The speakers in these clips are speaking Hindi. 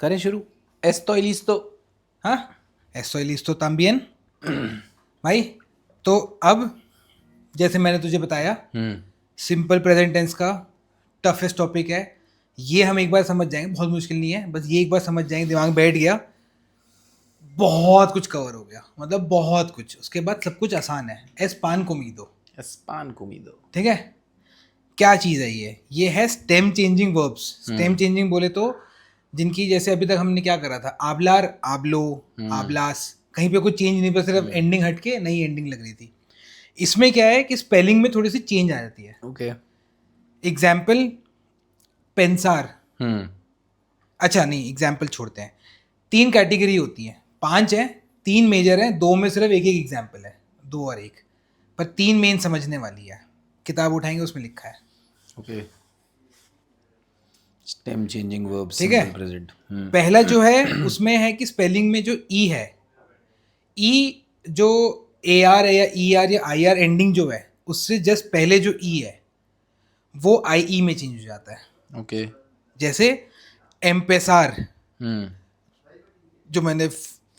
करें शुरू। estoy listo। हाँ, estoy listo también। भाई, तो अब जैसे मैंने तुझे बताया, सिंपल प्रेजेंट टेंस का टफेस्ट टॉपिक है। ये हम एक बार समझ जाएंगे, बहुत मुश्किल नहीं है, बस ये एक बार समझ जाएंगे, दिमाग में बैठ गया, बहुत कुछ कवर हो गया, मतलब बहुत कुछ। उसके बाद सब कुछ आसान है। एस पान कोमीदो, Pan comido। ठीक है। क्या चीज़ है ये है stem changing verbs. Stem changing बोले तो जिनकी, जैसे अभी तक हमने क्या करा था, आबलार, आबलो, आबलास, कहीं पे कुछ चेंज नहीं, पर सिर्फ एंडिंग हटके नई एंडिंग लग रही थी। इसमें क्या है कि स्पेलिंग में थोड़ी सी चेंज आ जाती है। ओके। एग्जाम्पल, पेंसार। हम्म। अच्छा नहीं, एग्जाम्पल छोड़ते हैं। 3 कैटेगरी होती है, 5 है, 3 मेजर है, 2 में सिर्फ एक एक एग्जाम्पल है, 2 और 1, पर 3 मेन समझने वाली है। किताब उठाएंगे, उसमें लिखा है। ओके। स्टेम चेंजिंग वर्ब, ठीक है। Simple present. पहला जो है उसमें है कि स्पेलिंग में जो ई है, ई जो ए आर है या ई आर या आई आर एंडिंग जो है, उससे जस्ट पहले जो ई है वो आई ई में चेंज हो जाता है। ओके। जैसे एम्पेसार, हम्म। जो मैंने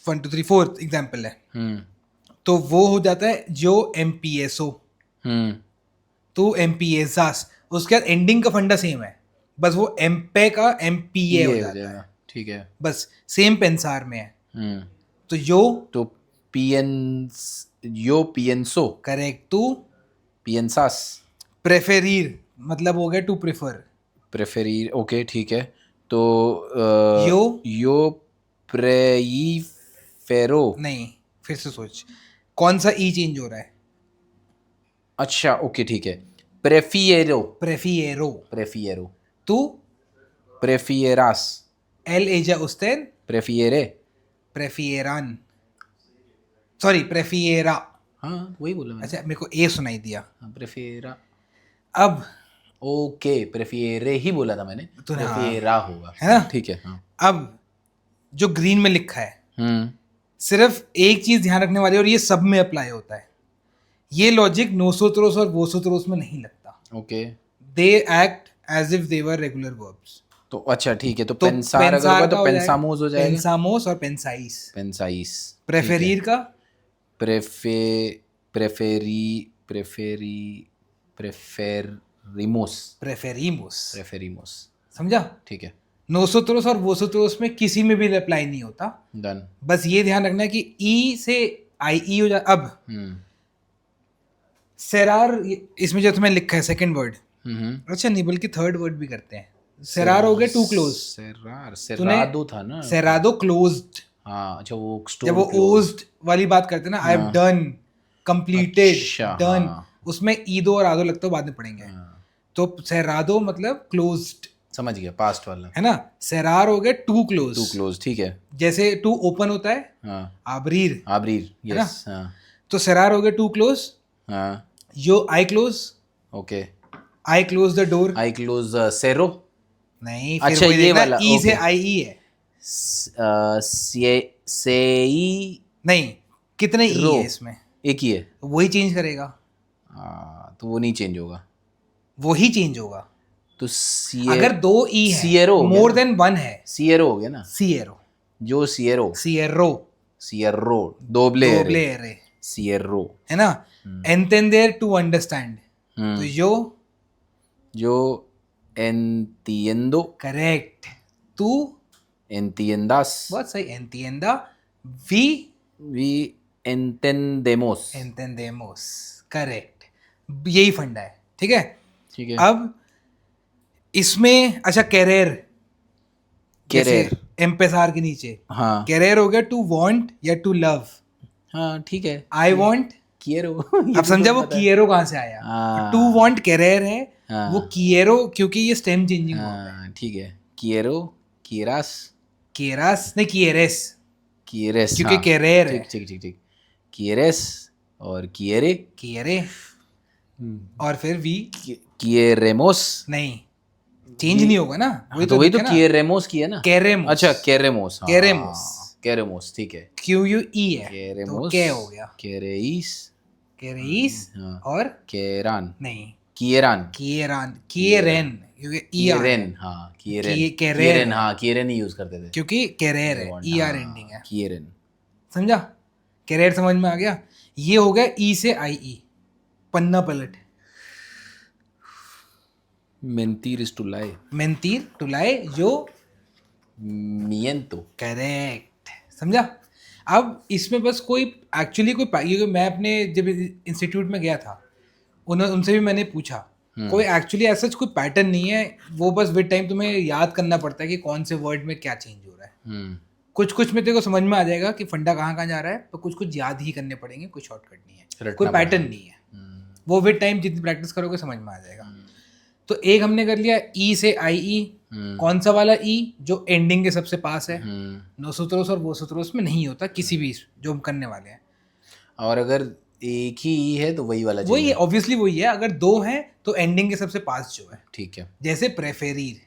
1 2 3 4 एग्जाम्पल है, हम्म। तो वो हो जाता है जो एम पी एस ओ, हम्म। तो एम पी एसास। उसके बाद एंडिंग का फंडा सेम है, बस वो एम्पे का एम पी ए हो ये हो जाता जाएगा, है, ठीक है। बस सेम पेंसार में है। हम्म। तो यो, तो yo pienso। करेक्ट। तू, piensas। प्रेफेरीर, मतलब हो गया टू प्रेफर। preferir, ओके ठीक है। तो यो, yo prefiero। नहीं, फिर से सोच, कौन सा ई चेंज हो रहा है? अच्छा ओके ठीक है। prefiero। प्रेफिएरो। prefiero। तू, prefieras। एल एजा उस्तेन, prefiere। प्रेफिएरान, सॉरी प्रेफिएरा। हाँ वही बोला मैंने। अच्छा, मेरे को ए सुनाई दिया। हाँ prefiera। अब ओके prefiere ही बोला था मैंने। तूने, हाँ, prefiera होगा, है ना। ठीक है। हाँ। अब जो ग्रीन में लिखा है, हम्म। सिर्फ एक चीज ध्यान रखने वाली है, और ये सब में अप्लाई होता है। ये लॉजिक नोसोत्रोस और वोसोत्रोस में नहीं लगता। Okay. They act as if they were regular verbs. तो अच्छा ठीक है, तो तो पेंसार अगर होगा पेंसार तो का हो जाएगा, पेंसामोस हो जाएगा। पेंसामोस और पेंसाइस। पेंसाइस। प्रेफेरीर का, प्रेफे प्रेफेरी प्रेफेरी प्रेफेरिमोस। प्रेफेरीमोस। प्रेफेरिमोस। समझा। ठीक है। नोसोत्रोस और वोसोत्रोस में किसी में भी अप्लाई नहीं होता। डन। बस ये ध्यान रखना है कि ई से आई ई हो जा। अब सेरार, इसमें जो तुम्हें लिखा है सेकंड वर्ड, अच्छा नहीं बल्कि थर्ड वर्ड भी करते हैं। सेरार हो गया टू क्लोज। सेरार, तूने सेरादो था ना। सेरादो क्लोज्ड, हाँ अच्छा, वो जब स्टोर वो क्लोज। ओज्ड वाली बात करते हैं ना, आई हैव हाँ। डन, कंप्लीटेड, अच्छा डन, हाँ। उसमें ईदो और आदो लगता है, बाद में पढ़ेंगे। हाँ, तो सेरादो मतलब क्लोज्ड, समझ गया, पास्ट वाला। है ना। सेरार हो गया टू टू क्लोज, क्लोज, ठीक है। जैसे टू ओपन होता है, हाँ। आबरीर, आबरीर, है ना। यस। हाँ। तो सेरार हो गया टू क्लोज। हाँ। यो I close, okay. I close the door. I close सेरो। नहीं, फिर अच्छा वही ये देखना, वाला, ई से ओके। आई ई है। सेई नहीं, कितने ई रो, है इसमें, एक ही है। वही चेंज करेगा, तो वो नहीं चेंज होगा। वही चेंज होगा। तो अगर 2 ई है, सिएरो हो गया मोर ना? देन 1 है, सिएरो हो गया ना। सिएरो, जो सिएरो। सिएरो, सिएरो, दोबले दोबले रे, सिएरो, है ना। एंटेंडर टू अंडरस्टैंड, तो yo entiendo। करेक्ट। तू, entiendas। बहुत सही, एंटिएंदा। We we entendemos। एंटेंडेमोस, करेक्ट। यही फंडा है, ठीक है। ठीक है। अब इसमें अच्छा, कैरियर, जैसे Querer। एम्पेसार के नीचे हाँ। कैरियर हो गया टू वांट या टू लव। हाँ ठीक है। I want, quiero। अब समझा वो किएरो कहाँ से आया। हाँ। टू वांट कैरियर है, हाँ। वो किएरो, क्योंकि ये स्टेम चेंजिंग वर्ब है। हाँ ठीक है। quiero, quieras, केरास नहीं, किएरेस, quieres। क्योंकि हाँ कैरियर है। ठीक ठीक ठीक ठीक। quieres और quiere। किएरे, और फिर वी, quieremos। नहीं, चेंज नहीं होगा ना, हाँ, तो वही तो लिखा ना, quieremos किया ना। queremos। अच्छा queremos। हाँ, queremos, queremos ठीक है। क्यू यू ई है, तो queremos। क्या हो गया, queréis। queréis, हाँ। और querrán। नहीं, किएरान किएरेन क्योंकि किएरेन हाँ किएरेन केरेन हाँ किएरेन ही यूज करते थे क्योंकि केरेर है ई आर हाँ, एंडिंग है, किएरेन समझा? कैरियर समझ में आ गया। ये हो गया ई से आई ई, पन्ना पलट। मेंtir es tu lie मेंतीर टू लाई जो miento करेक्ट, समझा? अब इसमें बस कोई एक्चुअली कोई क्योंकि मैं अपने जब इंस्टीट्यूट में गया था उनसे भी मैंने पूछा, कोई एक्चुअली ऐसा कोई पैटर्न नहीं है, वो बस विद टाइम तुम्हें याद करना पड़ता है कि कौन से वर्ड में क्या चेंज हो रहा है। कुछ कुछ में तेरे को समझ में आ जाएगा कि फंडा कहाँ कहाँ जा रहा है, तो कुछ कुछ याद ही करने पड़ेंगे, कोई शॉर्टकट नहीं है, रटना कोई पैटर्न पड़ेगा। नहीं है। वो विद टाइम जितनी प्रैक्टिस करोगे समझ में आ जाएगा। तो एक हमने कर लिया ई से आई ई, कौन सा वाला ई जो एंडिंग के सबसे पास है, नोसोत्रोस और वोसोत्रोस में नहीं होता किसी भी जो हम करने वाले हैं। और अगर एक ही ई है तो वही वाला वही चाहिए है, ऑब्वियसली वही है। अगर दो हैं तो एंडिंग के सबसे पास जो है, ठीक है जैसे प्रेफेरीर,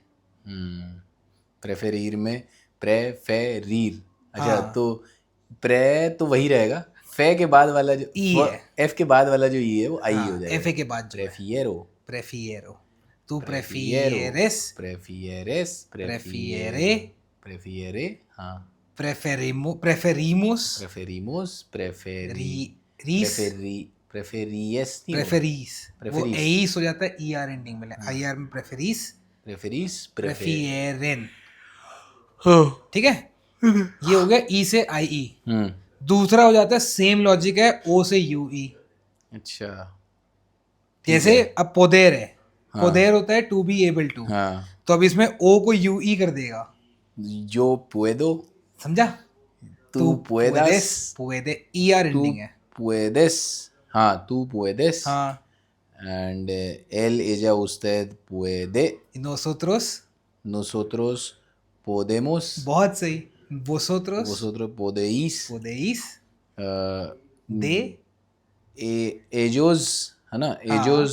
प्रेफेरीर में प्रेफेरीर अच्छा हाँ। तो प्रे तो वही रहेगा, फे के बाद वाला जो ई है, एफ के बाद वाला जो ई है वो आई हाँ, हो जाएगा। एफ ए के बाद जो है प्रेफिएरो प्रेफिएरो, तू प्रेफिएरेस, प्रेफिएरेस प्रेफिएरे, प्रेफिएरे हाँ प्रेफेरिमोस, प्रेफेरिमोस रीस, प्रेफेरियस नहीं होगा। प्रेफेरीस, वो प्रेफेरीस। एईस हो जाता है ई आर एंडिंग में, आई आर में प्रेफेरीस, प्रेफेरीस प्रेफिएरेन, ठीक है? ये हो गया ई से आई ई। दूसरा हो जाता है सेम लॉजिक है ओ से यू ई। अच्छा जैसे अब पोदेर है, पोदेर होता है टू बी एबल टू, हाँ तो अब इसमें ओ को यू ई कर देगा, yo puedo समझा? tú puedas पुएदे ई आर tú एंडिंग है, puedes हाँ tú puedes हाँ। and él ella usted puede नोसोत्रोस, nosotros podemos बहुत सही। वोसोत्रोस, vosotros podéis पोदेइस, uh, दे, ellos है ना ellos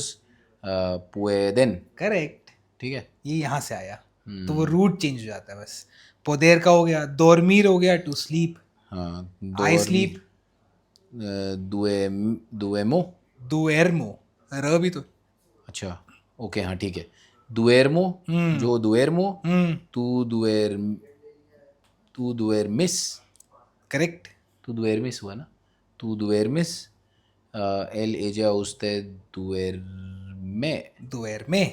pueden करेक्ट, ठीक है ये यहाँ से आया, तो वो रूट चेंज हो जाता है बस। पोदेर का हो गया, दोरमीर हो गया टू स्लीप, हाँ आई स्लीप, duemo दुएर्मो, र भी तो, अच्छा ओके हाँ ठीक है duermo जो duermo tú duermes correct, tú duermes हुआ ना tú duermes él ella usted duerme दुएर्मे।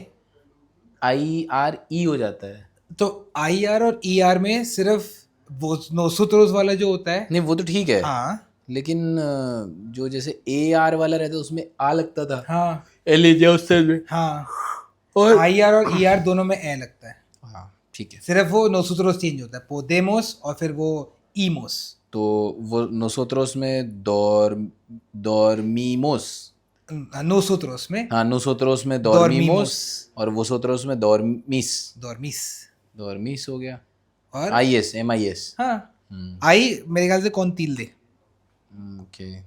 आई आर ई हो जाता है तो आई आर और ई आर में सिर्फ वो नोसोत्रोस वाला जो होता है, नहीं वो तो ठीक है हाँ लेकिन जो जैसे ए आर वाला रहता है उसमें आ लगता था हाँ एल ईजा उससे में हाँ, और आई आर और ई आर दोनों में ए लगता है, हाँ ठीक है सिर्फ वो नोसोत्रोस चेंज होता है, पोदेमोस और फिर वो ईमोस। तो वो nosotros में dormimos नोसोत्रोस में हाँ nosotros में dormimos, dormimos और vosotros में dormís डोरमिस, dormís हो गया और I S M I S हाँ आई मेरे ख्याल से कौन तिल दे, ओके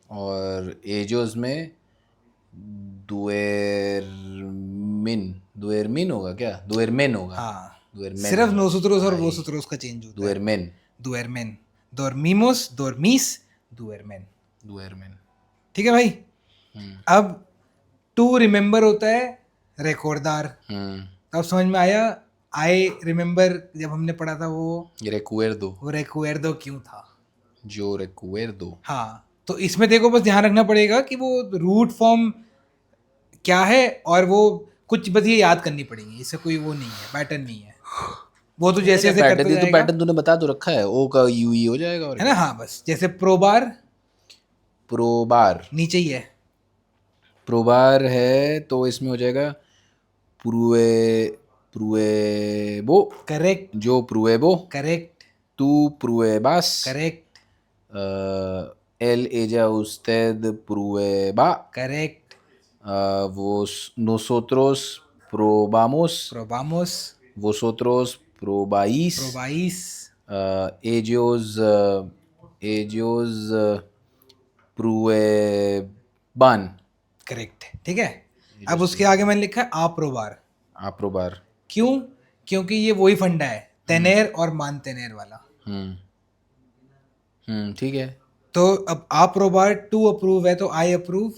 और एजोस में दुएरमिन होगा क्या दुएरमेन होगा हाँ दुएरमेन सिर्फ नोसोत्रोस और वोसोत्रोस का चेंज होता है। दुएरमेन दुएरमेन, डोरमिमोस, डोरमिस, दुएरमेन, दुएरमेन ठीक है भाई। अब टू रिमेम्बर होता है रेकॉर्दार, अब समझ में आया आई रिमेम्बर जब हमने पढ़ा था वो रेकुएर्दो क्यों था, जो रेकुएर्दो हाँ। तो इसमें देखो बस ध्यान रखना पड़ेगा कि वो रूट फॉर्म क्या है और वो कुछ बस ये याद करनी पड़ेगी, इससे कोई वो नहीं है, पैटर्न नहीं है, वो तो जैसे जैसे करते तो जाएगा, पैटर्न तूने बता तो रखा है ओ का यू ई हो जाएगा और है ना, हाँ बस जैसे प्रोबार प्रोबार नीचे ही है, प्रोबार है तो इसमें हो जाएगा प्रुएबो करेक्ट, जो प्रुएबो correct, tú pruebas correct, él ella usted prueba correct, nosotros probamos प्रोबामोस, vosotros probáis प्रोबाइस, ellos prueban करेक्ट, ठीक है। अब उसके आगे मैंने लिखा है आप्रोबार, aprobar क्यों? क्योंकि ये वही फंडा है तेनेर और मान तेनेर वाला, ठीक है तो अब आप्रोबार टू अप्रूव है तो आई अप्रूव,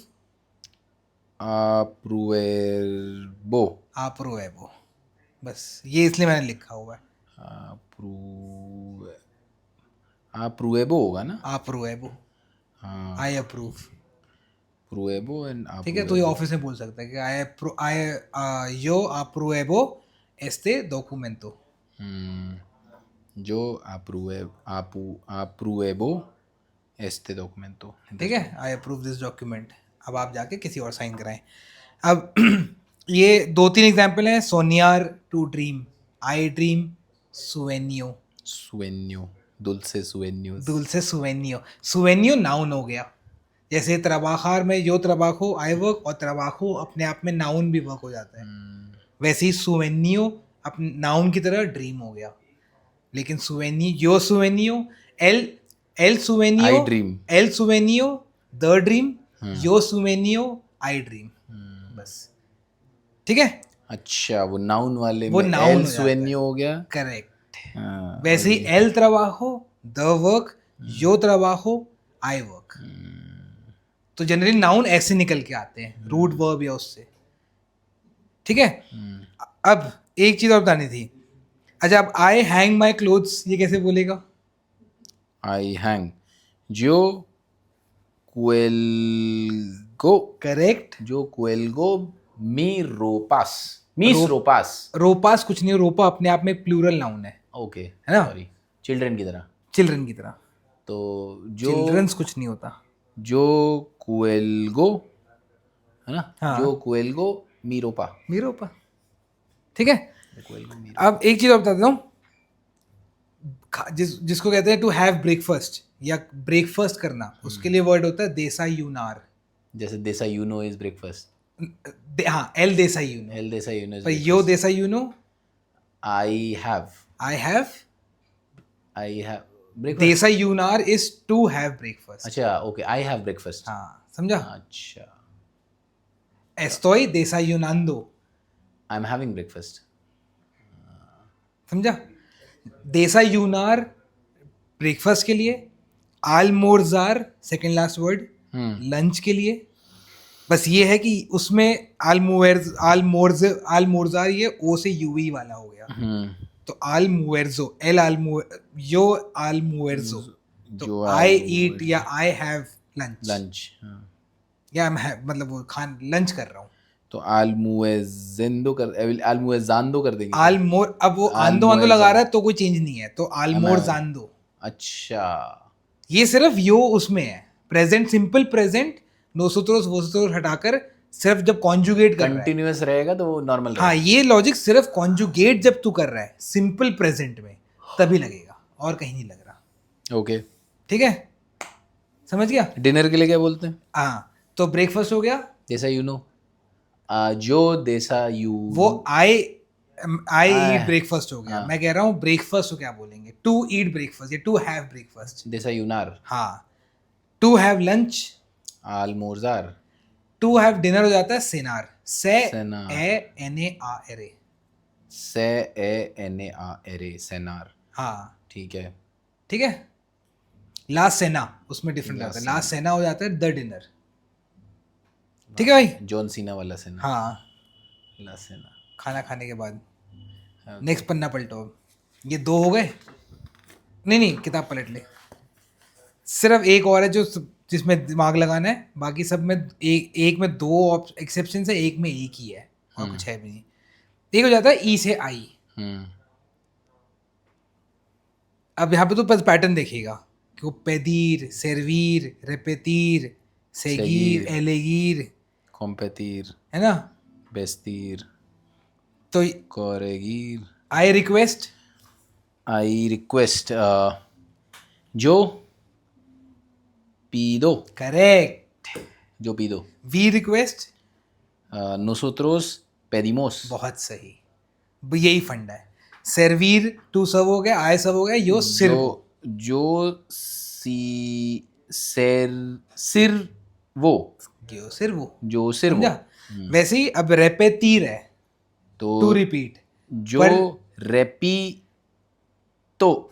apruebo, apruebo, बस ये इसलिए मैंने लिखा हुआ है apru apruebo होगा ना? apruebo, हाँ, आई अप्रूव। pruebo and ठीक है, तो ये apruebo. ऑफिस में बोल सकता है कि आई yo apruebo este documento। Yo apruebo este documento. ठीक है, आई अप्रूव दिस डॉक्यूमेंट। अब आप जाके किसी और साइन कराएं। अब ये 2-3 एग्जाम्पल हैं। सोनियार टू ड्रीम, आई ड्रीम, सुवेनियो, Sueño, dulces sueños. दुल्से सुवेनियो। सुवेनियो नाउन हो गया, जैसे trabajar में yo trabajo आई वर्क, और trabajo अपने आप में नाउन भी वर्क हो जाता है, वैसे ही सुवेनियो अपने नाउन की तरह ड्रीम हो गया। लेकिन सुवेनियो, यो सुवेनियो, एल एल सुवेनियो, I dream. एल सुवेनियो द ड्रीम, यो सुवेनियो आई ड्रीम, बस। ठीक है, अच्छा, वो नाउन वाले वो में noun el हो जाता sueño हो गया. करेक्ट। हाँ, वैसे ही एल trabajo द वर्क, यो trabajo आई वर्क। तो जनरली नाउन ऐसे निकल के आते हैं, रूट वर्ब या उससे। ठीक है, अब एक चीज और बतानी थी। अच्छा, अब आई हैंग माई क्लोथ्स, ये कैसे बोलेगा? I hang. Yo cuelgo. Correct. Yo cuelgo mis ropas. Mis ropas. रोपास कुछ नहीं, रोपा अपने आप में प्लूरल नाउन है ओके, है ना? सॉरी. चिल्ड्रन की तरह. चिल्ड्रन की तरह। तो जो चिल्ड्रंस कुछ नहीं होता। जो cuelgo है ना? हाँ। जो cuelgo mi ropa. मी रोपा। ठीक है, Cuelgo mi अब एक चीज और बता देता हूँ। जिसको कहते हैं टू हैव ब्रेकफास्ट या ब्रेकफास्ट करना, उसके लिए वर्ड होता है देसायूनार। जैसे desayuno is breakfast. हाँ, एल देसायूनो। El desayuno is पर breakfast. यो देसायूनो, I have I have breakfast. देसायूनार इज टू हैव ब्रेकफास्ट। अच्छा, ओके, I have breakfast. हाँ, समझा? अच्छा, एस्टोई देसायूनांदो, I'm having breakfast. समझा? देसायूनार ब्रेकफास्ट के लिए, आलमोरजार सेकंड लास्ट वर्ड लंच के लिए। बस ये है कि उसमें आलमोरजार ये ओ से यूवी वाला हो गया, तो आलमुएर्जो, यो आलमुएर्जो, तो जो आई ईट या आई हैव लंच, लंच. या मतलब वो लंच कर रहा हूँ। तो almuezando कर देंगे. आलमोर, अब वो आंदो आंदो लगा रहा है तो कोई चेंज नहीं है, तो आलमोरजांदो। अच्छा, ये सिर्फ यो उसमें है, प्रेजेंट सिंपल प्रेजेंट, नोसोत्रोस वोसोत्रोस हटाकर सिर्फ जब कॉन्जुगेट कर रहा है। कंटिन्यूअस रहेगा तो वो नॉर्मल हाँ, ये लॉजिक सिर्फ कॉन्जुगेट जब तू कर रहा है सिंपल प्रेजेंट में तभी लगेगा, और कहीं नहीं लग रहा। ओके, ठीक है, समझ गया? डिनर के लिए क्या बोलते हैं? हाँ, तो ब्रेकफास्ट हो गया, जैसा यू नो, जो जैसा यू, वो आई ईट ब्रेकफास्ट हो गया। मैं कह रहा हूँ ब्रेकफास्ट को क्या बोलेंगे? टू ईट ब्रेकफास्ट या टू हैव ब्रेकफास्ट। जैसा यूनार. हाँ, to have lunch, almorzar. To have dinner हो जाता है सेनार, Cenar. सेनार। senar. हाँ, ठीक है. ठीक है। लास्ट सेना उसमें डिफरेंट आता है, लास्ट सेना हो जाता है द डिनर। ठीक है भाई? जॉन सीना वाला सेना. हाँ, ला सेना. खाना खाने के बाद नेक्स्ट पन्ना पलटो। ये 2 हो गए। नहीं, किताब पलट ले। सिर्फ एक और है जो जिसमें दिमाग लगाना है, बाकी सब में एक में 2 एक्सेप्शन है, एक में एक ही है, और कुछ है भी नहीं। एक हो जाता है ई से आई। अब यहाँ पे तो बस पैटर्न देखिएगा कि वो पेदीर, सर्वीर, रेपेतीर, सेगीर, एलेगीर, competir, है ना? vestir, तो corregir. I request, I request. Yo pido. Correct. Yo pido. We request, Nosotros pedimos. बहुत सही, यही फंडा है। सर्वीर टू सर्व हो गया, आई सर्व हो गया, यो सिर्व। Yo si sirvo. यो सिर्व, Yo sirvo. समझा? वैसे ही अब रेपेतीर है, तो to repeat. yo repito.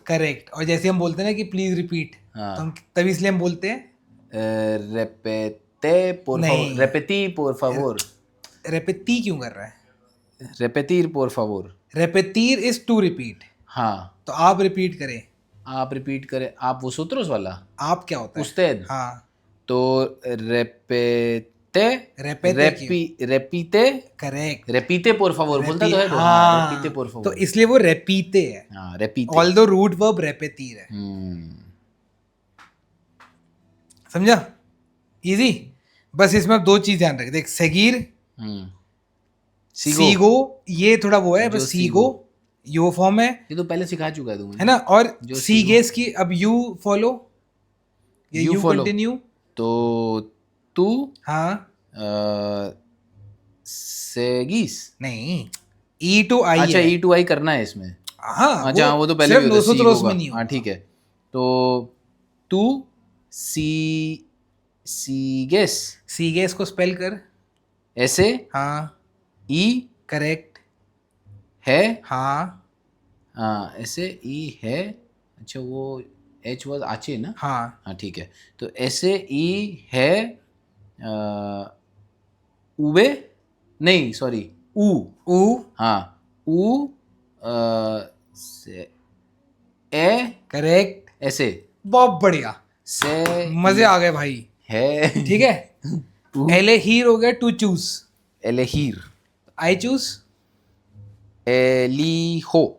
Correct. और जैसे हम बोलते हैं ना कि प्लीज रिपीट, हाँ. तो हम तभी इसलिए हम बोलते हैं Repetir. por नहीं। favor. Repetir, por favor. रेपेती क्यों कर रहा है? Repetir, por favor. रेपेतीर इज टू रिपीट, हाँ, तो आप रिपीट करें। आप रिपीट करें. आप वो सूत्रोस वाला आप क्या होता है? usted. हाँ, तो repete, repite, correct. repite por favor. बोलता तो है तो. हाँ, हाँ, repite por तो favor. इसलिए वो रेपीते है, हाँ, repite. ऑल्दो रूट वर्ब रेपेतीर है। समझा? इजी। बस इसमें आप दो चीज ध्यान रखें। देख, सगीर, सीगो, ये थोड़ा वो है, जो बस सीगो यो फॉर्म है ये तो पहले सिखा चुका है तू मुझे. है ना? और जो सीगेस की अब यू फॉलो, ये You यू follow. कंटिन्यू। तो तू हाँ, seguís. नहीं, ई टू आई अच्छा, है। E to I करना है इसमें. हाँ, अच्छा, हाँ, वो तो पहले सिर्फ भी होता है, नोसोत्रोस सीगो में का. नहीं हाँ, होता। ठीक है. तो तू sigues सीगेस को स्पेल कर। ऐसे. हाँ, E करेक्ट। है. हाँ, हाँ, ऐसे E है. अच्छा, वो H was आचे ना. हाँ, हाँ, ठीक है. तो ऐसे E है. उबे नहीं, सॉरी, ऊ. ऊ, हाँ, ऊ से ए करेक्ट। ऐसे बहुत बढ़िया, से मजे आ गए भाई। है. ठीक है, एले हीर हो गया टू चूज, एलेहीर. आई चूज, एलिहो,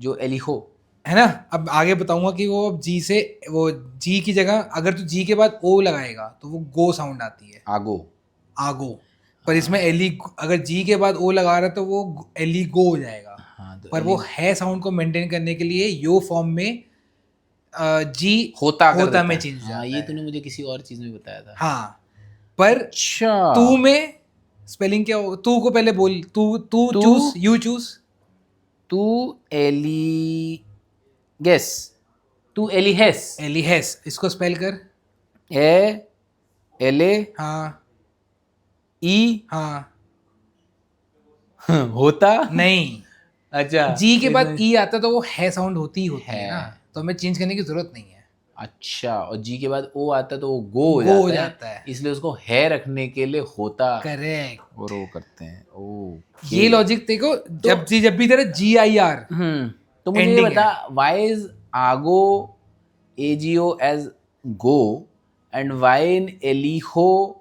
जो एलिहो. है ना? अब आगे बताऊंगा कि वो अब जी से, वो जी की जगह अगर तू जी के बाद ओ लगाएगा तो वो गो साउंड आती है, आगो. आगो। पर इसमें एली, अगर जी के बाद ओ लगा रहा है तो वो एली गो हो जाएगा। हाँ, तो पर वो है साउंड को मेंटेन करने के लिए यो फॉर्म में जी होता कर देता में है. चेंज हाँ, जाता ये है। तूने मुझे किसी और चीज में बताया था. हाँ, पर अच्छा. तू में स्पेलिंग क्या हो? तू को पहले बोल, तू तू तू- चूज, यू चूज। तू एली गेस. तू एलिहेस. एलिहेस, इसको स्पेल कर। ए एले हाँ, ई हाँ, होता. नहीं, अच्छा, जी के बाद ई आता तो वो है साउंड होती ही होती है है. ना, तो हमें चेंज करने की जरूरत नहीं है। अच्छा, और जी के बाद ओ आता है तो वो गो हो गो हो जाता जाता है। इसलिए उसको है रखने के लिए होता करेक्ट। और वो करते हैं. ओ, ये लॉजिक देखो, जब भी तेरा जी आई आर, तो मुझे ये ending बता, व्हाई इज आगो AGO edge go and why in एलिहो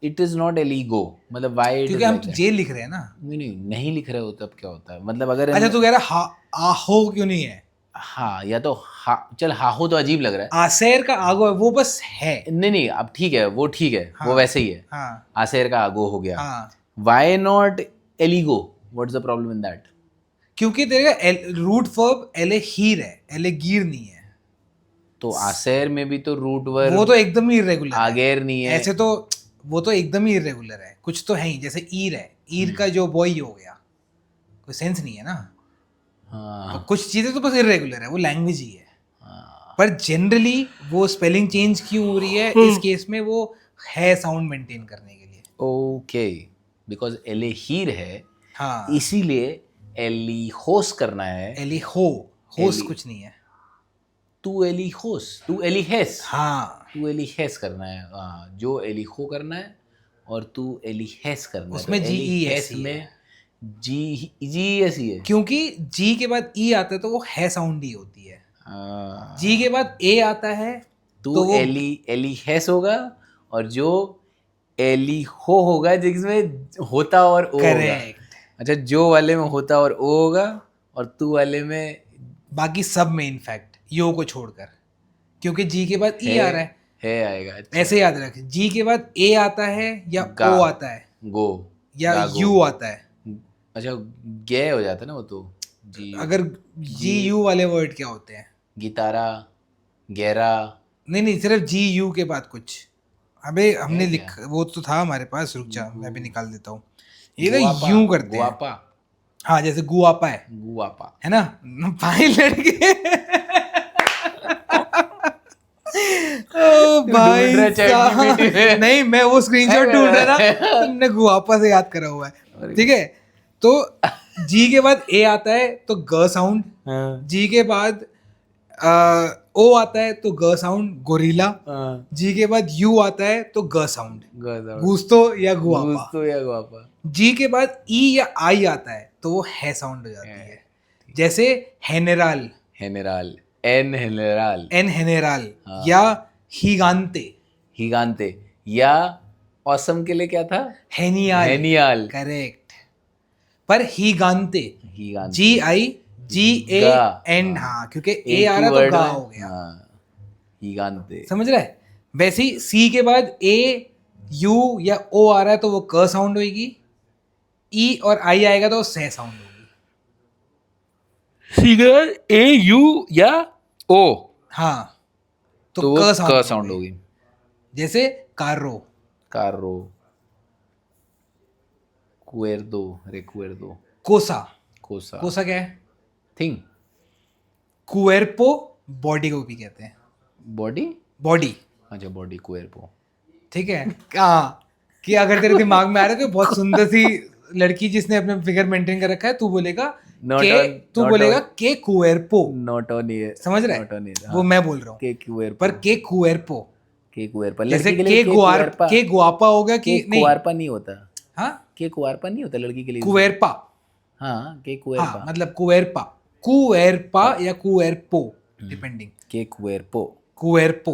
इट इज नॉट एलिगो. मतलब व्हाई इट क्योंकि हम तो जे लिख रहे हैं ना। नहीं लिख रहे हो तब क्या होता है? मतलब अगर अच्छा, तू कह रहा आहो क्यों नहीं है? हाँ, या तो चल हाहो तो अजीब लग रहा है. आसेर का आगो है, वो बस है। नहीं, अब ठीक है, वो ठीक है. हाँ, वो वैसे ही है. हाँ, आसेर का आगो हो गया. हाँ, व्हाई नॉट एलिगो? What's the problem in that? क्योंकि तेरे रूट वर्ब एले हीर है, एले गीर नहीं है। तो आसेर में भी तो रूट वर्ब वो तो एकदम ही इरेगुलर है। आगेर नहीं है. ऐसे तो वो तो एकदम ही इरेगुलर है, कुछ तो है ही। जैसे ईर है, ईर का जो बॉय हो गया, कोई सेंस नहीं है ना। हाँ, तो कुछ चीजें तो बस इरेगुलर है, वो लैंग्वेज ही है। हाँ. पर जनरली वो स्पेलिंग चेंज क्यों हो रही है इस केस में? वो है साउंड मेंटेन करने के लिए। ओके, बिकॉज एलेहीर है हाँ, इसीलिए एलिहोस करना है. एली होस एली- कुछ नहीं है। तू एलिहोस, तू एलिहेस. हाँ, तू एलिहेस करना है. हाँ, जो एलिहो करना है और तू एलिहेस करना है. उसमें तो GES एलिहेस ही में है। GES ही है. क्योंकि जी के बाद ई आता है तो वो है साउंड ही होती है। हाँ. जी के बाद ए आता है तू तो वो एलिहेस होगा और जो एलिहो होगा जिसमें होता और ओ होगा. करेक्ट। अच्छा, जो वाले में होता और ओ होगा और तू वाले में बाकी सब में इनफैक्ट यो को छोड़कर, क्योंकि जी के बाद ई आ रहा है। आएगा. अच्छा. ऐसे याद रख, जी के बाद ए आता है या गा. ओ आता है गो या गागो. यू आता है। अच्छा, गे हो जाता है ना वो तो. जी. अगर जी यू वाले वर्ड क्या होते हैं? गितारा, गहरा. नहीं, सिर्फ जी यू के बाद कुछ। अबे हमने क्या? लिख, वो तो था हमारे पास, रुक जा मैं भी निकाल देता हूँ। ये तो गुआपा, यूं करते हैं। गुआपा, हाँ, जैसे गुआपा है गुआपा. है ना? भाई लड़के ओ भाई ढूंढ रहा साहब। ChatGPT में. नहीं, मैं वो स्क्रीनशॉट ढूंढ रहा था, तुमने गुआपा से याद करा हुआ है। ठीक है, तो जी के बाद ए आता है तो ग साउंड, हाँ. जी के बाद ओ आता है तो ग साउंड गोरिल्ला, जी के बाद यू आता है तो ग साउंड गुस्तो या गुआपा, गुस्तो या गुआपा, जी के बाद ई या आई आता है तो वो है साउंड हो जाती है। जैसे हेनेराल, हेनेराल, एन हेनेराल, एन हेनेराल, या हिगांते, हिगांते, या ऑसम के लिए क्या था? हेनियाल, हेनियाल, करेक्ट। पर हिगांते, हिगांते, जी आई जी ए गा, एंड, हाँ क्योंकि ए एक आ ही रहा तो word गा में, हो गया, हिगांते। समझ रहा है? वैसे ही सी के बाद ए यू या ओ आ रहा है तो वो क साउंड होगी, ई और आई आएगा तो वो से साउंड होगी। सिगर ए यू या ओ, हाँ तो तो वो क क साउंड साउंड होगी। होगी। जैसे कार्रो, कार्रो, कुएर्दो, रेकुएर्दो, कोसा, कोसा, कोसा क्या है? थिंग, कुएर्पो बॉडी को भी कहते हैं, बॉडी, बॉडी, अच्छा बॉडी, कुएर्पो, ठीक है। हाँ कि अगर तेरे दिमाग में आ रहा है तो बहुत सुंदर सी लड़की जिसने अपने फिगर मेंटेन कर रखा है, तू बोलेगा Not के, on- तू not बोलेगा on- के कुएर्पो, नॉट ऑन ये, समझ रहा नॉट ऑन है? ये, वो मैं बोल रहा हूँ, के कुएर्पो, पर के कुएर्पो, के कुएर्पा, जैसे लड़की के लिए के गुआर, कुएर्पा, के गुआपा हो गया के कि नहीं? कुआरपा नहीं होता, हाँ के कुआरपा नहीं होता लड़की के लिए, कुएर्पा, हाँ के हाँ कुएर्पा, मतलब कुएर्पा, कुएर्पा या कुएर्पो डिपेंडिंग, के कुएर्पो, कुएर्पो।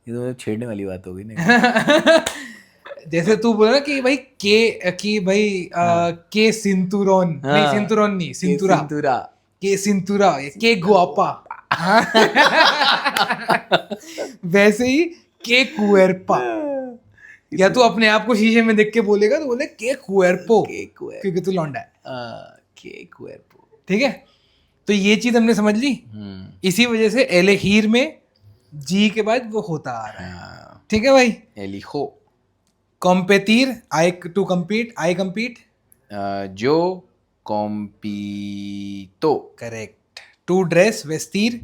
ये तो छेड़ने वाली बात होगी ना। जैसे तू बोला ना कि भाई के, कि भाई के सिंतुरोन, नहीं हाँ। सिंतुरोन नहीं, के सिंतुरा, सिंतुरा, के सिंतुरा या के गुआपा, हाँ। वैसे ही के कुएर्पा, या तू अपने आप को शीशे में देख के बोलेगा तो बोले के कुएर्पो, के कुएर्पो, क्योंकि तू लौंडा है, के कुएर्पो, ठीक है। तो ये चीज हमने समझ ली, इसी वजह से एलेहीर में जी के बाद वो होता आ रहा है, ठीक है भाई। एलिहो, कॉम्पेतीर, आई टू कम्पीट, आई कम्पीट, जो कॉम्पीतो, करेक्ट। टू ड्रेस, वेस्तीर,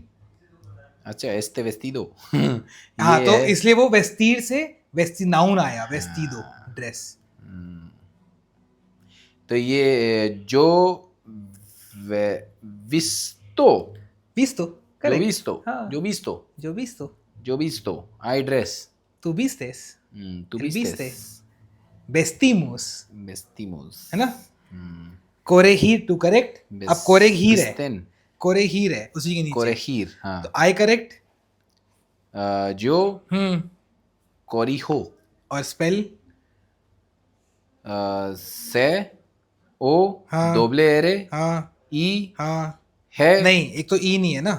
अच्छा एस्ते वेस्टिदो, हाँ तो इसलिए वो वेस्तीर से वेस्ती नाउन आया, वेस्टिदो ड्रेस। तो ये जो विस्तो, विस्तो, जो करेक्ट, विस्तो, हाँ जो विस्तो, जो विस्तो, जो विस्तो, आई ड्रेस, तू vistes, तू el vistes, viste, vestimos, vestimos, है ना। कोरेहीर टू करेक्ट, अब कोरेहीर है, visten, कोरेहीर है उसी के नीचे, corregir, हाँ, तो आई करेक्ट, जो corrijo, और स्पेल, से ओ हाँ, दोबले एरे हाँ ई हाँ, है, नहीं एक तो ई नहीं है ना,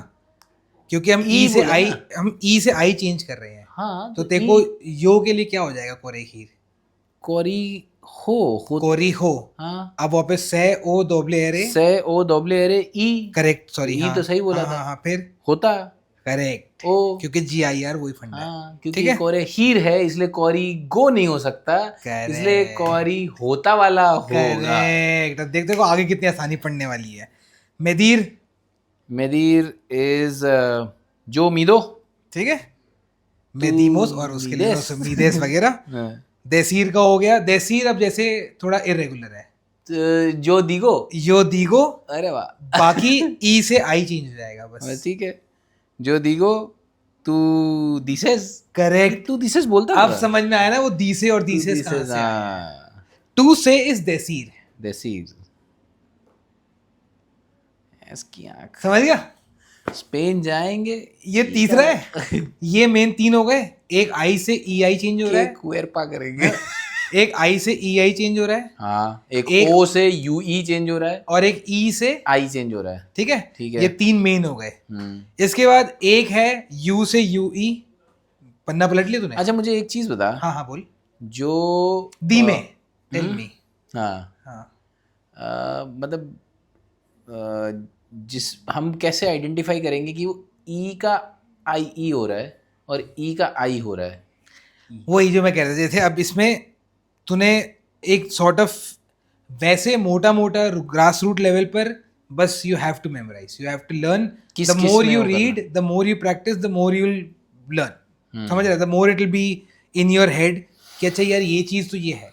क्योंकि हम ई ई से बोला आई, ना। हम ई से आई चेंज कर रहे हैं, हाँ तो देखो यो के लिए क्या हो जाएगा, कोरेहीर, कोरी हो, कोरिहो, हाँ, अब वापस से ओ दोबले एरे, से ओ दोबले एरे ई, करेक्ट, सॉरी ई हाँ, तो सही बोला हाँ, था, हाँ, हाँ, फिर होता, करेक्ट, ओ, क्योंकि जी आई आर वही फंडा है, हाँ ठीक क्योंकि है? कोरे हीर है इसलिए कोरी गो नहीं हो सकता, Correct. इसलिए कोरी होता वाला होगा। करेक्ट, अब देखते को आगे कितनी आसानी पड़ने वाली है। मेदीर, मेदीर इज जो मीदो, ठीक है, मेदीमोस और उसके लिए मीदेस। मीदेस वगैरह। देसीर का हो गया, देसीर अब जैसे थोड़ा इरेगुलर है, जो दिगो, यो दीगो, अरे वाह, बाकी ई से आई चेंज हो जाएगा बस, ठीक है, जो दिगो तू दिसेस, करेक्ट। तू दिसेस बोलता अब था? समझ में आया ना वो दी से और दी तू से कहाँ दिसेस, से आया। टू से इज देसीर, देसीर, इसकी आँख, समझ गया? स्पेन जाएंगे, ये तीसरा है, ये मेन तीन हो गए, एक आई से ई आई चेंज हो रहा है, कुएरपा करेंगे, एक आई से ई आई चेंज हो रहा है, हाँ, एक एक- ओ से यू ई चेंज हो रहा है, और एक ई से आई चेंज हो रहा है, ठीक है, ठीक है। ये तीन मेन हो गए। इसके बाद एक है यू से यू ई, पन्ना पलट लिया तूने? अच्छा मुझे एक चीज बता, हाँ हाँ बोल, जो दी में टेल मी, हाँ, हाँ मतलब जिस हम कैसे आइडेंटिफाई करेंगे कि वो ई का आई ई हो रहा है और ई का आई हो रहा है? वही जो मैं कह रहा था, थे अब इसमें तूने एक सॉर्ट ऑफ वैसे मोटा मोटा ग्रास रूट लेवल पर बस you have to memorise, you have to learn, किस- द किस मोर में यू वो करना? Read, the more you practise, the more you learn, समझ रहा है, the more it will be in your head कि अच्छा यार ये चीज़ तो ये है।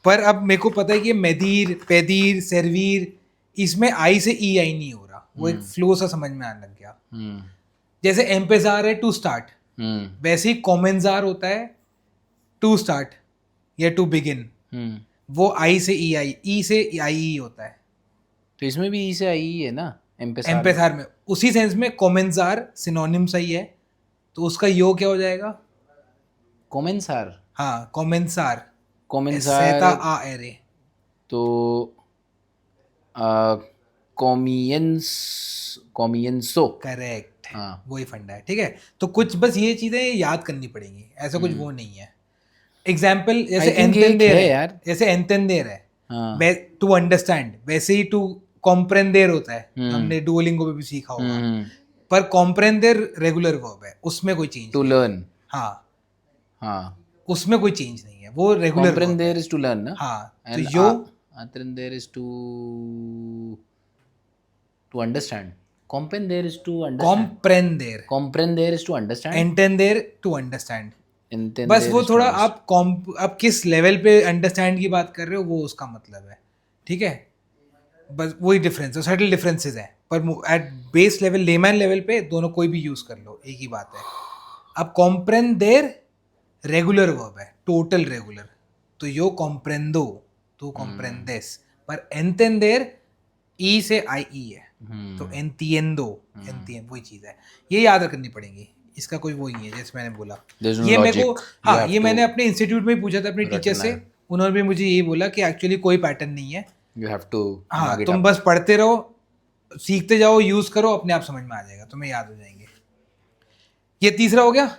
पर अब मेरे को पता है कि मेदीर, पेदीर, सर्वीर, इसमें आई से ई आई नहीं हो रहा, वो एक फ्लो सा समझ में आने लग गया। जैसे एम्पेजार है टू स्टार्ट, हम्म वैसे ही कॉमेंजार होता है टू स्टार्ट या टू बिगिन, हम्म वो आई से ई से आई होता है तो इसमें भी ई से आई ही है ना, एम्पेसार में। एम्पेजार में। उसी सेंस में कॉमेंजार सिनोनिम सही है, तो उसका यो क्या हो जाएगा? कोमेंसार, हाँ कॉमेंसार, कोमेंसार सेता आ एरे। तो कॉमियंस, कॉमियंसो। करेक्ट, हाँ वही फंडा है। ठीक है, तो कुछ बस ये चीजें याद करनी पड़ेंगी, ऐसा कुछ वो नहीं है। एग्जाम्पल जैसे I think एंटेंडेर एक है है यार। जैसे एंटेंडेर है हाँ टू अंडरस्टैंड, वैसे ही टू कॉम्प्रेंडेर होता है, हमने डुओलिंगो में भी सीखा होगा। पर कॉम्प्रेंडेर रेगुलर वर्ब है, उसमें कोई चेंज टू नहीं। लर्न। हाँ, हाँ उसमें कोई चेंज नहीं है, वो रेगुलर वर्ब है। कॉम्प्रेंडेर इज टू लर्न ना, हाँ, तो एंड यो अप्रेंडेर इज टू अंडरस्टैंड। कॉम्प्रेंडेर इज टू अंडरस्टैंड, कॉम्प्रेंडेर, कॉम्प्रेंडेर इज टू अंडरस्टैंड, एंटेंडेर टू अंडरस्टैंड। बस एंटेंडेर वो is to थोड़ा understand। आप किस लेवल पे अंडरस्टैंड की बात कर रहे हो, वो उसका मतलब है। ठीक है, बस वही डिफरेंस है, सटल डिफरेंसेस हैं, पर at base level, layman level पे दोनों कोई भी यूज कर लो, एक ही बात है। अब कॉम्प्रेंडेर रेगुलर वर्ब है, टोटल रेगुलर, तो यो कॉम्प्रेंदो, तो कॉम्प्रेंदेस। पर एंटेंडेर ई से आई ई है, तो एंटिएंडो, एंटिएन वही चीज़ है। ये याद करनी पड़ेगी, इसका कोई वो नहीं है। जैसे मैंने बोला, There's no ये मेरे को, logic, you हाँ have ये to मैंने अपने इंस्टीट्यूट में ही पूछा था अपने टीचर रटना से, है। उन्होंने भी मुझे यही बोला कि एक्चुअली कोई पैटर्न नहीं है। You have to हाँ, mug it तुम up। बस पढ़ते रहो, सीखते जाओ, यूज करो, अपने आप समझ में आ जाएगा, तुम्हें याद हो जाएंगे। ये तीसरा हो गया।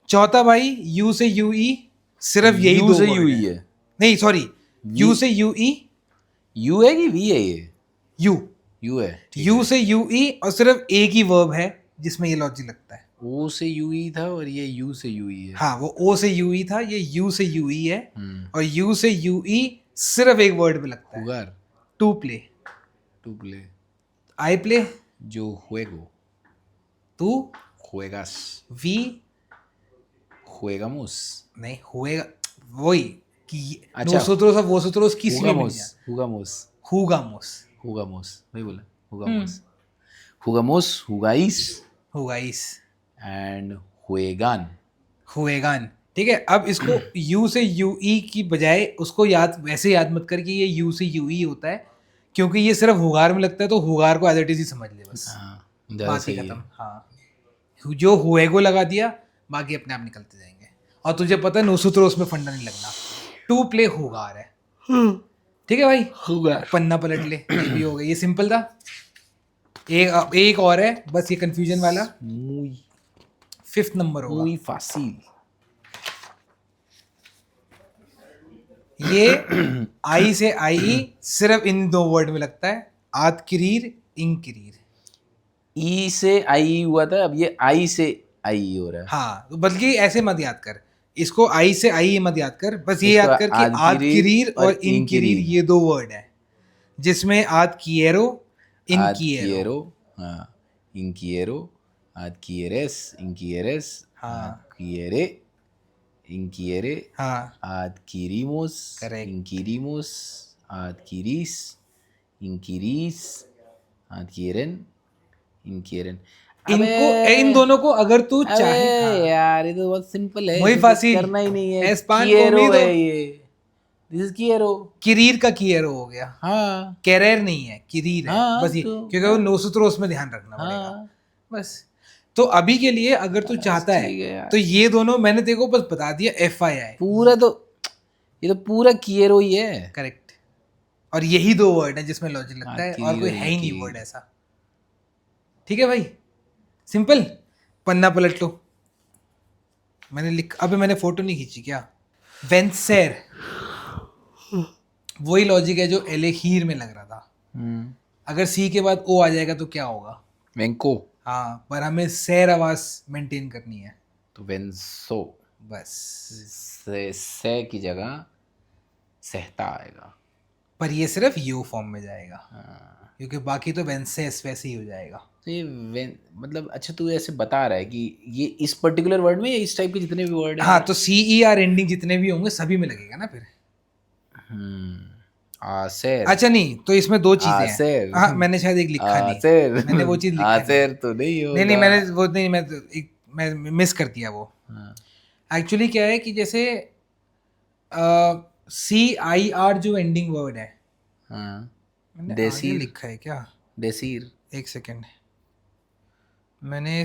चौथा भाई, यू से यू ई, सिर्फ यही U दो से वर्ड U है। ही है। नहीं सॉरी, यू से यू ई, U है कि V है ये? यू, U है। यू से यू ई, और सिर्फ एक ही वर्ब है जिसमें ये लॉजिक लगता है। O से U ही था और ये U से U ही है। हाँ, वो ओ से यू ई था, ये यू से यू ई है, हम्म। और यू से यू ई सिर्फ एक वर्ड पे लगता है, Jugar, to play. to play, I play, yo juego, तू, juegas, वी, jugamos, नहीं हुएगा, वही कि अच्छा, nosotros और vosotros किसी में मिल jugamos, जाए। jugamos, jugamos, jugamos, वही बोला, jugamos, jugamos, jugáis jugáis, and juegan। juegan। ठीक है, अब इसको यू से यू ई की बजाय उसको याद वैसे याद मत कर कि ये यू से यू ई होता है, क्योंकि ये सिर्फ हुगार में लगता है, तो हुगार को एज इट इज ही समझ ले बस, हाँ ज़्यादा बात ही सही है। खत्म। हाँ, जो हुएगो लगा दिया, बाकी अपने आप निकलते जाएंगे। और तुझे पता है nosotros में फंडा नहीं लगना, टू प्ले हुगार है। ठीक है भाई, Jugar। पन्ना पलट ले, ये भी हो गया, ये सिंपल था। एक और है बस, ये कंफ्यूजन वाला, Muy, 5th नंबर होगा। muy fácil। ये आई से आई सिर्फ इन दो वर्ड में लगता है, आद किरीर, इंग किरीर। ई से आई हुआ था, अब ये आई से आई हो रहा है। हाँ, तो बल्कि ऐसे मत याद कर, इसको आई से आई मत याद कर, बस ये इसको याद कर कि आद आद किरीर किरीर और और इन इन किरीर किरीर। ये दो वर्ड है, जिसमें आद किएरो, इन ad किएरो। quiero, हाँ, inquiero, ad quieres, inquieres, हाँ। ad quiere, inquiere, हाँ adquirimos, Correct. inquirimos, adquirís, inquirís, adquieren, inquieren। इन दोनों को अगर तू अबे चाहे, हाँ, यार ये तो बहुत सिंपल है, वही इसे कुछ फासिल। करना ही नहीं है। एस्पान quiero कोमिदो। है ये, दिस इज quiero। किरीर का किएरो हो गया, हाँ कैरेर नहीं है, किरीर है। हाँ, बस ये, तो- क्योंकि वो नोसुत्रोस में ध्यान रखना पड़ेगा। हाँ बस, तो अभी के लिए अगर तू चाहता ठीक है है यार। तो ये दोनों मैंने तेरे को बस बता दिया, FII पूरा तो, ये तो पूरा quiero ही है। करेक्ट। और यही दो वर्ड है जिसमें लॉजिक लगता है, किरीर और कोई और है ही नहीं किरीर। वर्ड ऐसा। ठीक है भाई, सिंपल। पन्ना पलट लो, मैंने अबे मैंने फोटो नहीं खींची क्या? वेंसेर, वही लॉजिक है जो एलेहीर में लग रहा था। अगर सी के बाद ओ आ जाएगा तो क्या होगा? वेंको, हाँ, पर हमें सैर आवाज मेंटेन करनी है तो वेंसो, बस। से की जगह सहता आएगा। पर ये सिर्फ यू फॉर्म में जाएगा, हाँ। क्योंकि बाकी तो वेंसेस वैसे ही हो जाएगा। तो ये मतलब अच्छा तू ऐसे बता रहा है कि ये इस पर्टिकुलर वर्ड में या इस टाइप के जितने भी वर्ड हैं? हाँ, तो CER एंडिंग जितने भी होंगे सभी में लगेगा ना फिर। आसेर, अच्छा नहीं, तो इसमें दो चीजें हैं। आसेर, हाँ, मैंने शायद एक लिखा नहीं, आसेर, मैंने वो चीज लिखा नहीं। आसेर तो नहीं नहीं नहीं, होगा। मैंने वो नहीं, मैं मिस कर दिया वो। हाँ, एक्चुअली क्या है कि जैसे CIR जो एंडिंग वर्ड है, हाँ, मैंने आगे देसीर, लिखा है क्या? देसीर, एक सेकेंड, मैंने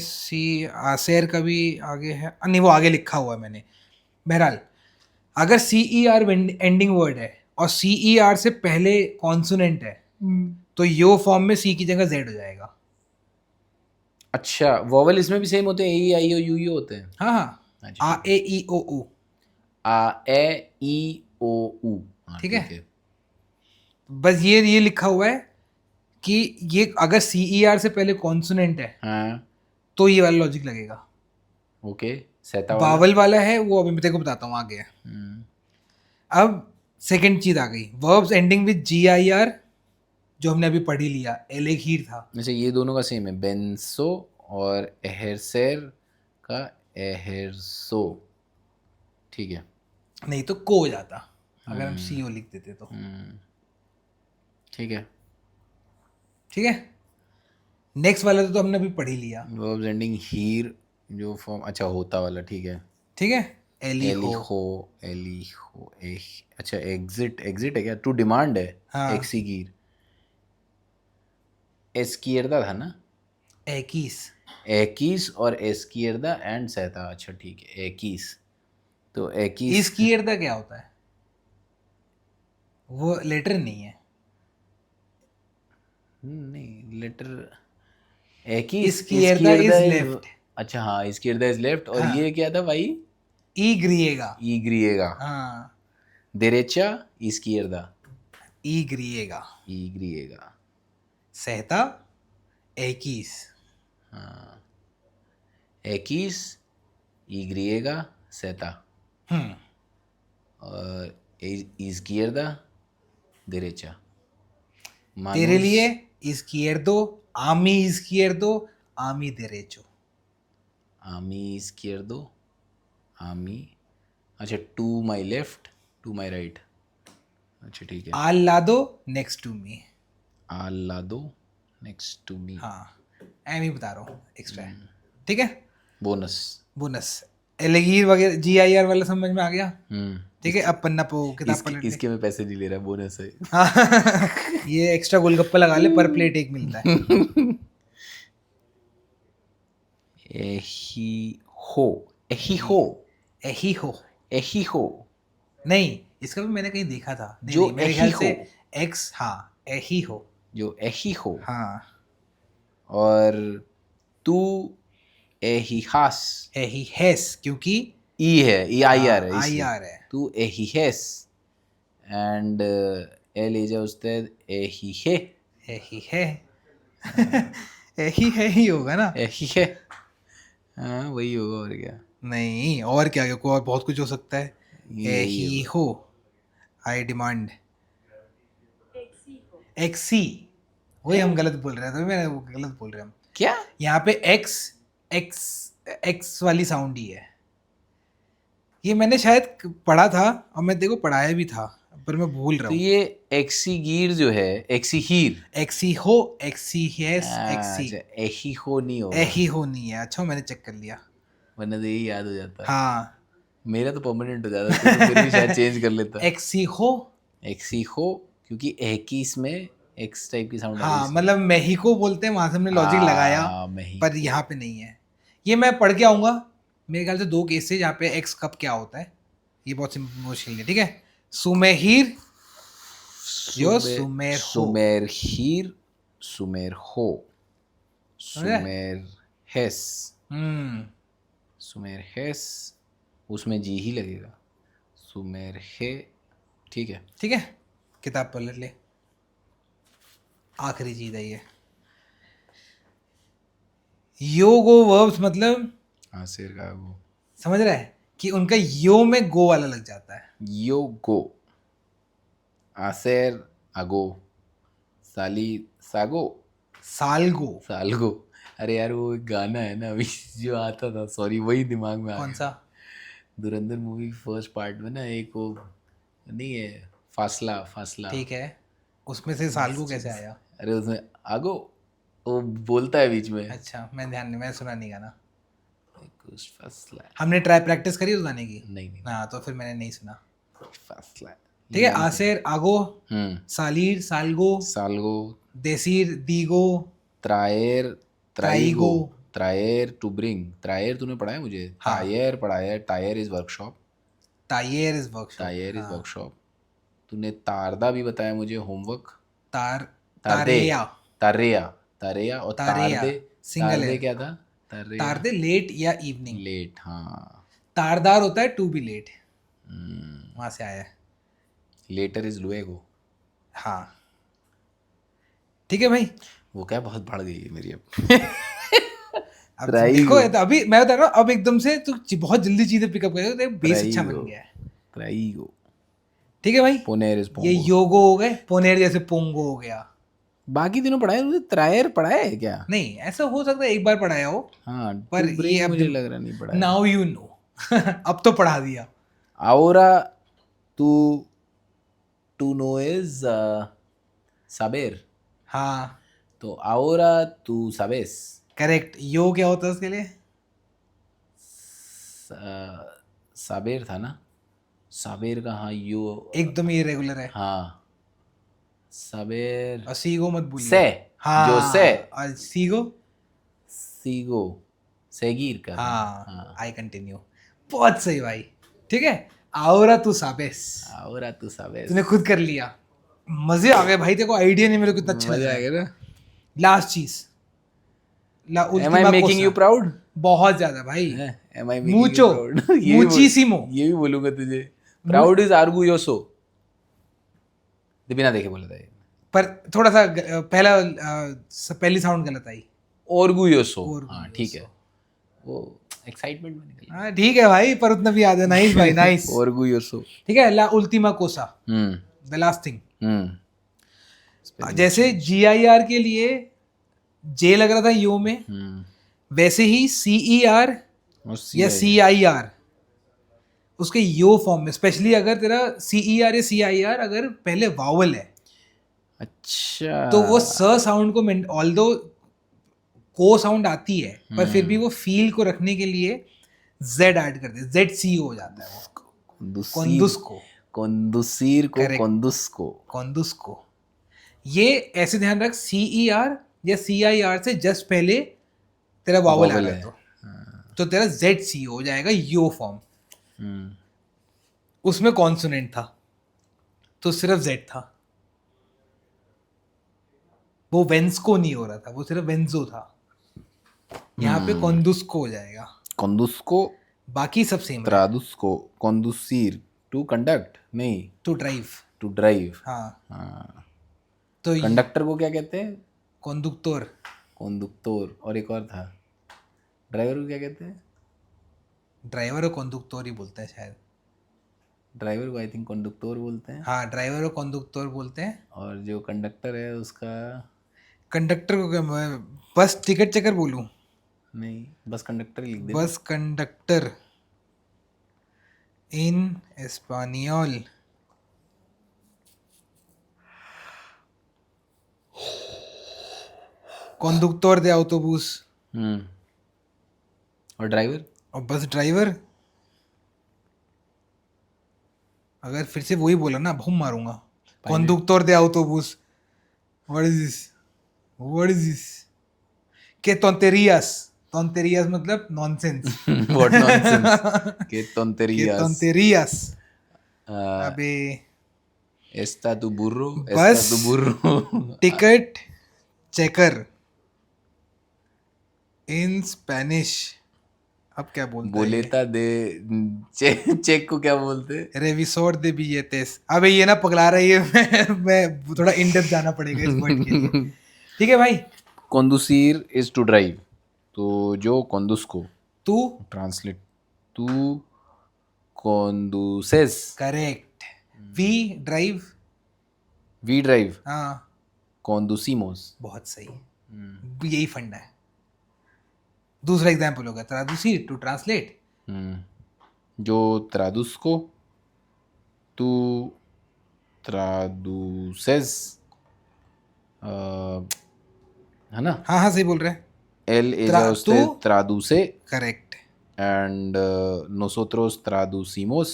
आसेर का भी आगे है, नहीं वो आगे लिखा हुआ है मैंने। बहरहाल, अगर CER एंडिंग वर्ड है और CER से पहले कॉन्सोनेंट है, तो यो फॉर्म में C की जगह Z हो जाएगा। अच्छा वोवेल इसमें भी सेम होते हैं, ए आई ओ यू यू होते हैं। हाँ हाँ, अच्छा आ ठीक ए है, ई ओ ऊ। आ ए ई ओ ऊ, हाँ ठीक है, ठीक है। बस ये लिखा हुआ है कि ये अगर CER से पहले कॉन्सोनेंट है हाँ तो ये वाला लॉजिक लगेगा। ओके, सहता वाला। बावल वाला है वो अभी मैं तेरे को बताता हूँ आगे। हम्म, अब सेकंड चीज आ गई, वर्ब्स एंडिंग विद GIR, जो हमने अभी पढ़ी लिया, एलेगीर था। जैसे ये दोनों का सेम है, बेंसो और एहरसेर का एहरसो, ठीक है। नहीं तो को हो जाता अगर हम CO लिख देते तो। ठीक है। ठीक है, नेक्स्ट वाला तो हमने अभी पढ़ ही लिया। वर्ब्स एंडिंग हीर जो फॉर्म, अच्छा होता वाला, ठीक है। ठीक है, एली हो। एलिहो, एलिहो, अच्छा एग्जिट, एग्जिट है क्या, टू डिमांड है। हाँ, एक्सीगीर, एस्कियरदा था ना, एकीस। एकीस और एस्कियरदा एंड सहता, अच्छा ठीक है, एकीस। तो एकीस, इसकी अर्दा क्या होता है? वो लेटर नहीं है। नहीं लेटर, एकीस, इसकी अर्दा एस्कियरदा इज इज, लेफ्ट। अच्छा हाँ, एस्कियरदा इज लेफ्ट, और हाँ, ये क्या था भाई, ई ग्रिएगा। ई ग्रिएगा, हाँ, derecha, izquierda, ई ग्रिएगा। Y, सहता एकीस। X, Y, Z, हम्म, और izquierda, derecha, तेरे manos, लिए izquierdo, आमी izquierdo, आमी derecho। a mi izquierdo, a mi, अच्छा to my left, to my right, अच्छा ठीक है, al lado, next to me। al lado, next to me, हाँ, एम ही बता रहा हूँ, एक्स्ट्रा है। ठीक है, bonus, बोनस। एलेगीर वगैरह GIR वाला समझ में आ गया। हम्म, ठीक है, अब पन्ना पो किताब इसके पलट ले। इसके मैं पैसे नहीं ले रहा, बोनस है। हाँ, ये एक्स्ट्रा गोलगप्पा लगा ले, पर प्लेट एक मिलता है। एहीहो, एहीहो, एहीहो। एहीहो, नहीं, इसका भी मैंने कहीं देखा था। नहीं जो नहीं, मेरे ख्याल से एहीहो, एक्स, हाँ, एहीहो। जो एहीहो, हाँ, और तू एहीहास, एहीहेस, क्योंकि ई है, ई आई आर है आई इसलिए, आर है। तू एहीहेस, एंड एल इज उस्ताद एहीहे, एहीहे। एही है ही होगा ना। एहीहे, हाँ वही होगा, और क्या, नहीं, और क्या, कोई और बहुत कुछ हो सकता है। यही एही होगा। हो, आई डिमांड, एक्सी। वही हम गलत बोल रहे हैं, तो मैं वो गलत बोल रहे हैं हम। क्या, यहाँ पे एक्स, एक्स एक्स वाली साउंड ही है। ये मैंने शायद पढ़ा था, और मैं देखो पढ़ाया भी था, पर मैं भूल रहा तो हूँ। ये एक्सीगीर जो है, एक्सीहीर, एक्सी हो, एक्सी हेस, एक्सी। अच्छा एहीहो नहीं होगा, एही हो नहीं है। अच्छा, मैंने चेक कर लिया। वरना तो यही याद हो जाता। हाँ, मेरा तो परमानेंट हो जाता, तू तो फिर भी शायद चेंज कर लेता। एक्सी हो। एक्सीहो, क्योंकि एकीस में एक्स टाइप की साउंड आ रही है हाँ, इसलिए। मतलब मेहिको बोलते हैं, वहां से हमने लॉजिक लगाया, पर मेहिको, यहाँ पे नहीं है। ये मैं पढ़ के आऊंगा। मेरे ख्याल से दो केस है जहाँ पे एक्स कब क्या होता है। ये बहुत मुश्किल है। ठीक है, सुमेहिर, यो सुमेर हो। सुमेरहीर, सुमेरहो, समझे? सुमेरहेस, हम्म, सुमेरहेस, उसमें जी ही लगेगा, सुमेरहे, ठीक है। ठीक है, किताब पलट ले। आखिरी चीज है ये, यो गो वर्ब्स, मतलब हाँ शेर का वो, समझ रहा है कि उनका यो में गो वाला लग जाता है। यो गो, आसेर अगो, साली सागो, सालगो। सालगो, अरे यार वो एक गाना है ना अभी जो आता था, सॉरी वही दिमाग में आ कौन गया। सा? धुरंधर मूवी फर्स्ट पार्ट में ना एक वो नहीं है, फासला फासला। ठीक है, उसमें से सालगो कैसे आया? अरे उसमें आगो वो बोलता है बीच में अच्छा, मैं ध्यान नहीं, मैंने सुना नहीं गाना। कुछ फासला। हमने ट्राई प्रैक्टिस करी उस गाने की? नहीं नहीं हाँ, तो फिर मैंने नहीं सुना। फासला। ठीक है, आसेर आगो, हम्म। सालीर सालगो, साल्गो। देसीर दीगो, त्रायर त्राइगो। त्राइगो। त्रायर टू ब्रिंग। त्रायर तूने पढ़ा है मुझे? हाँ। टायर पढ़ा है। टायर इज वर्कशॉप। तायर इज वर्कशॉप। टायर इज हाँ। वर्कशॉप। तूने तारदा भी बताया मुझे होमवर्क। तार तारदे। तारेया। तारेया। तारेया और तारेया तारदे। सिंगल तारदे है। क्या था? तारेया तारदे लेट या इवनिंग। लेट। हाँ। तारदार होता है टू बी लेट, हम्म। वहां से आया है। लेटर इज लुएगो। हाँ, ठीक है भाई। वो क्या बहुत बढ़ गई है मेरी अब। अब त्राइगो। देखो, ये तो अभी मैं बता रहा हूँ, अब एकदम से तू बहुत जल्दी चीजें पिकअप करेगा, तो बेस अच्छा त्राइगो। बन गया है। त्राइगो। ठीक है भाई, पोनेर इज ये पोंगो। योगो हो गए, पोनेर जैसे पोंगो हो गया। बाकी तीनों पढ़ा है तुझे? त्रायर पढ़ा है क्या? नहीं, ऐसा हो सकता है एक बार पढ़ाया हो, हाँ पर टू ये ब्रिंग अब मुझे लग रहा नहीं पढ़ा है। Now you know. अब तो पढ़ा दिया। Ahora tú, tú no es saber. हाँ, तो ahora tú sabes. करेक्ट। यो क्या होता है उसके लिए? साबेर था ना? साबेर का हाँ यो। एकदम ही इरेगुलर है। हाँ साबेर। और सीगो मत भूलिए। से। हाँ, जो से। और सीगो। सीगो। सेगीर का था। हाँ, हाँ। I continue. बहुत सही भाई। ठीक है, ahora tú sabes। ahora tú sabes. तूने खुद कर लिया। मजे आ गए भाई, तेरे को आइडिया नहीं मेरे को कितना अच्छा लग मजा रहा आ है। गया ना? लास्ट चीज, ला Am I उल्टीमा making you कोसा। proud? बहुत ज्यादा भाई। Am I making you Mucho, proud? ये भी muchísimo। ये भी बोलूंगा तुझे। प्राउड इज आर्गुयोसो। बिना देखे बोला था ये। पर थोड़ा सा पहली साउंड गलत आई। ऑर्गुयोसो। Orgulloso। हाँ ठीक है। वो एक्साइटमेंट में निकल हाँ ठीक है भाई, पर उतना भी याद है। नाइस भाई, नाइस। गया। ऑर्गुयोसो। ठीक है, ला उल्टीमा कोसा, हम्म। The last thing. हम्म। जैसे GIR के लिए जे लग रहा था यो में, हम्म। वैसे ही CER और या CIR उसके यो फॉर्म में, स्पेशली अगर तेरा CER या CIR अगर पहले वावल है, अच्छा। तो वो स साउंड को, ऑल्दो को साउंड आती है, पर फिर भी वो फील को रखने के लिए जेड ऐड कर दे, ZC हो जाता है वो। कोंदुस्को। कोंदुसीर को Correct। कोंदुस्को। कोंदुस्को। ये ऐसे ध्यान रख, CER या CIR से जस्ट पहले तेरा वावल आ Vowel रहा है, है। तो तेरा ZC हो जाएगा यो फॉर्म। हम्म। उसमें कॉन्सोनेंट था, तो सिर्फ Z था। वो वेंस्को नहीं हो रहा था, वो सिर्फ वेंजो था। यहाँ पे कोंदुस्को हो जाएगा, कोंदुस्को। बाकी सब सेम है। ट्रादुस्को। कोंदुसीर टू कंडक्ट नहीं, टू ड्राइव। To drive. हाँ, हाँ। तो कंडक्टर को क्या कहते हैं? कोंदुक्तोर। कोंदुक्तोर। और एक और था, ड्राइवर को क्या कहते हैं? ड्राइवर और कोंदुक्तोर ही बोलते हैं शायद। ड्राइवर को आई थिंक कंडक्टर बोलते हैं। हाँ, ड्राइवर और कोंदुक्तोर बोलते हैं। और जो कंडक्टर है उसका? कंडक्टर को क्या मैं बस टिकट चेकर बोलूँ? नहीं, बस कंडक्टर ही लिख दे। बस कंडक्टर इन एस्पानियोल। conductor de autobús। और ड्राइवर? और बस ड्राइवर। अगर फिर से वही बोला ना, भूम मारूंगा। conductor de autobús। What is this? What is this? के tonterías। tonterías मतलब नॉनसेंस। What nonsense. के के tonterías. tonterías। Ah, अबे está tu burro. बस Está tu burro. Ticket checker in Spanish. अब क्या बोलता है? बोलेता दे। चेक को क्या बोलते? रेविसोर दे बिजेतेस। अबे ये ना पगला रही है। मैं थोड़ा इन डेप्थ जाना पड़ेगा इस वर्ड के लिए। ठीक है भाई। Conducir is to drive. तो जो conduzco तू ट्रांसलेट, तू conduces. Correct. We drive. We drive. हाँ, Conducimos. बहुत सही। यही फंडा है। दूसरा एग्जाम्पल होगा traducir टू ट्रांसलेट। जो traduzco, tú traduces, है ना? हाँ हाँ सही बोल रहे हैं. Él, ella, तू usted traduce correct. and nosotros traducimos,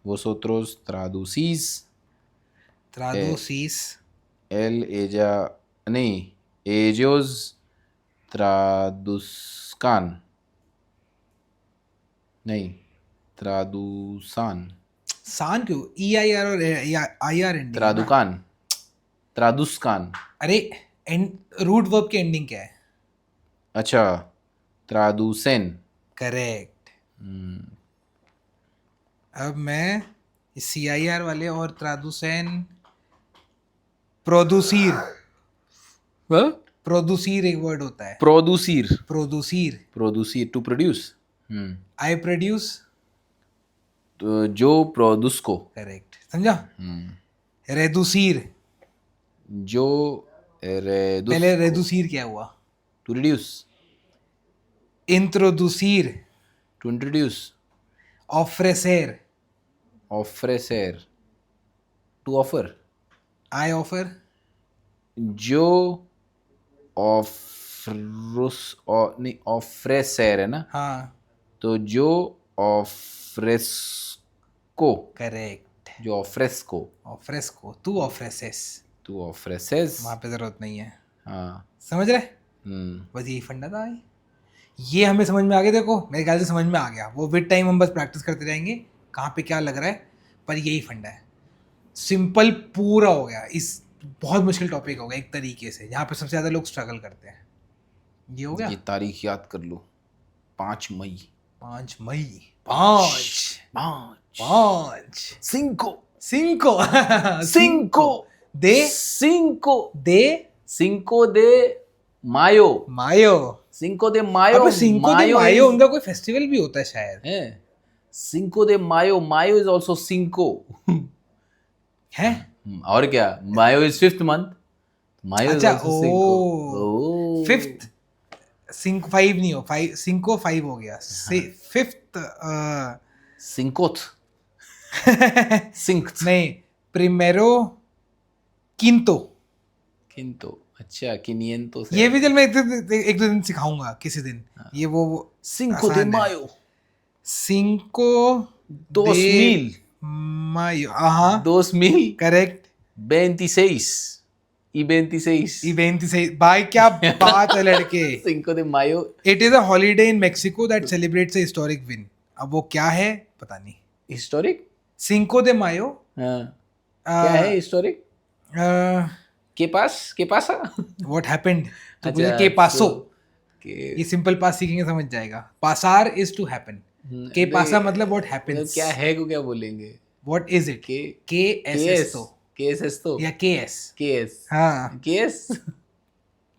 vosotros traducís, traducís. él, ella, नहीं, ellos traduzcan, नहीं, traducen, सान क्यों? ई आई आर और I R ending. traducan, traduzcan, अरे रूट वर्ब की एंडिंग क्या है? अच्छा, traducen, करेक्ट. अब मैं सी आई आर वाले और traducen. प्रोड्यूसीर. प्रोड्यूसीर एक वर्ड होता है. producir, प्रोड्यूसीर. producir, to produce, I produce. तो जो produzco, करेक्ट. समझा? रेडूसीर. जो reduce, पहले रेडूसीर क्या हुआ? to reduce, इंट्रोड्यूसीर. to introduce, ऑफ्रेसेर. ofrecer, to offer, I offer. जो ऑफरुस नहीं ऑफ्रेसर है ना, हाँ तो जो ऑफ्रेस्को, करेक्ट. जो ऑफ्रेस्को, ऑफ्रेस्को. तू ऑफ्रेसेस. तू ऑफ्रेसेस, वहाँ पे जरूरत नहीं है. हाँ. समझ रहे? हम्म. बस यही फंडा था भाई. ये हमें समझ में आ गया. देखो मेरे ख्याल से समझ में आ गया. वो विद टाइम हम बस प्रैक्टिस करते रहेंगे कहाँ पे क्या लग रहा है. पर यही फंडा है. सिंपल पूरा हो गया. इस बहुत मुश्किल टॉपिक हो गया एक तरीके से, जहाँ पे सबसे ज़्यादा लोग स्ट्रगल करते हैं. ये हो गया. ये तारीख याद कर लो, 5 मई. 5 मई. 5 5 5 5 5 5 de 5 de 5 de mayo, mayo. 5 de mayo. अबे सिंको de Mayo mayo is- उनका कोई फेस्टिवल भी होता है शायद. है 5 de mayo. Mayo is also 5. है? और क्या, मायो इज 5th month. मायो इज अच्छा, आल्सो 5. फिफ्थ. सिंक 5 नहीं हो. 5 सिंको 5 हो गया. फिफ्थ. 5th. 5th. नहीं. प्रिमेरो. किंतो. किंतो. अच्छा, किनियंतो से. ये भी चल मैं एक दो दिन सिखाऊंगा किसी दिन. ये वो 5 de आसान है. mayo. सिंको 2000. मायो. हाँ 2000. करेक्ट. 26 y 26. इवेंट सही भाई. क्या बात है लड़के. 5 de mayo. It is a holiday in Mexico that celebrates a historic win. अब वो क्या है पता नहीं. हिस्टोरिक. सिंको दे मायो. हाँ, क्या है हिस्टोरिक? के पासा. What happened. तो अच्छा, मुझे के पासो. के ये सिंपल पास सीखेंगे समझ जाएगा. पासार इज टू हैपन. के पासा मतलब व्हाट मतलब हैपेंस. क्या है को क्या बोलेंगे? What is it? के के एस एस तो केएस तो या के एस. केएस हाँ. केएस.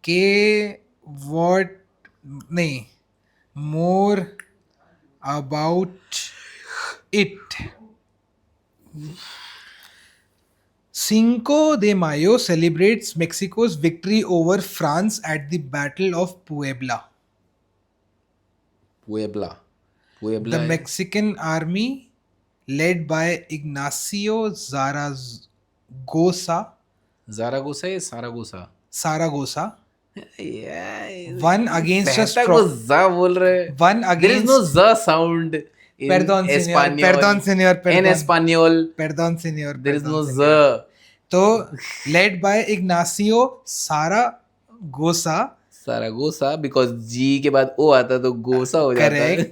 के व्हाट नहीं. More about it. Cinco de Mayo celebrates Mexico's victory over France at the Battle of Puebla. पुएब्ला. The पुएब्ला Mexican army, led by Ignacio Zaragoza, ज़ारागोसा या सारागोसा? Zaragoza, यार, won against a सहता strong. को ज़ा बोल रहे हैं. Won There is no against. ज़ sound in Perdón, señor. Espanol. Perdón, señor. En Perdón. español, Perdón, señor. there is Perdón, no señor. ज़. तो led by Ignacio Zaragoza, सारागोसा, because जी के बाद ओ आता तो गोसा हो जाता है. correct,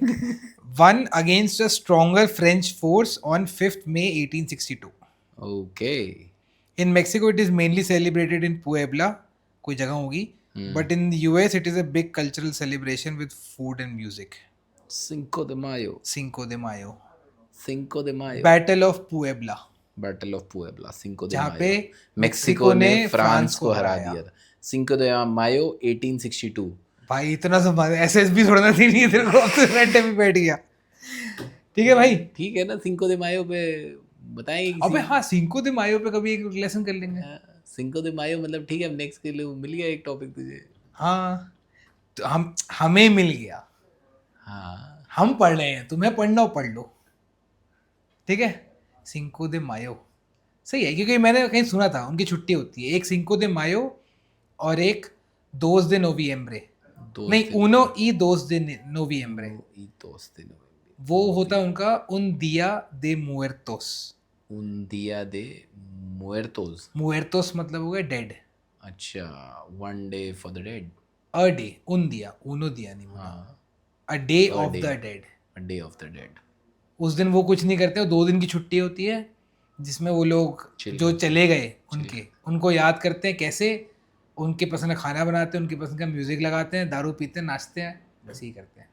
won against a stronger French force on 5th May 1862. Okay. In Mexico, it is mainly celebrated in Puebla, कोई जगह होगी, but in the US, it is a big cultural celebration with food and music. 5 de mayo. Cinco de Mayo. 5 de mayo. Battle of Puebla. Battle of पुएब्ला. 5 de जहाँ mayo. पे मेक्सिको ने फ्रांस फ्रांस को को हरा हराया. दिया था. 5 de mayo 1862. भाई इतना सब एसएसबी थोड़ा थी नहीं तेरे को. अब तो रैंटे में बैठ गया. ठीक है भाई. ठीक है ना. 5 de mayo पे बताएंगे अबे हाँ सिंको दे मायो पे कभी एक लेसन कर लेंगे. 5 de mayo मतलब ठीक है. अब नेक्स्ट के लिए मिल गया एक टॉपिक तुझे. हाँ तो हमें मिल गया. हाँ, हम पढ़ रहे हैं. तुम्हें पढ़ना हो पढ़ लो. ठीक है. सिंको दे मायो सही है, क्योंकि मैंने कहीं सुना था उनकी छुट्टी होती है, एक सिंको दे मायो और एक दोस दे नोविएम्ब्रे, दोस्त नहीं दिन उनो ई दोस दे नोविएम्ब्रे, y दोस्त दिन वो होता है उनका उन दिया दे मुएर्तोस। un día de muertos. मुएर्तोस मतलब हो गया डेड, अच्छा, one day for the dead. A day, उन दिया, उनो दिया नहीं बोला, हाँ, a day a of day, the dead. a day of the dead. उस दिन वो कुछ नहीं करते, वो 2 दिन की छुट्टी होती है जिसमें वो लोग Chill जो करते चले गए उनको याद करते हैं, कैसे उनके पसंद का खाना बनाते हैं, उनकी पसंद का म्यूजिक लगाते हैं, दारू पीते हैं, नाचते हैं, बस यही करते हैं।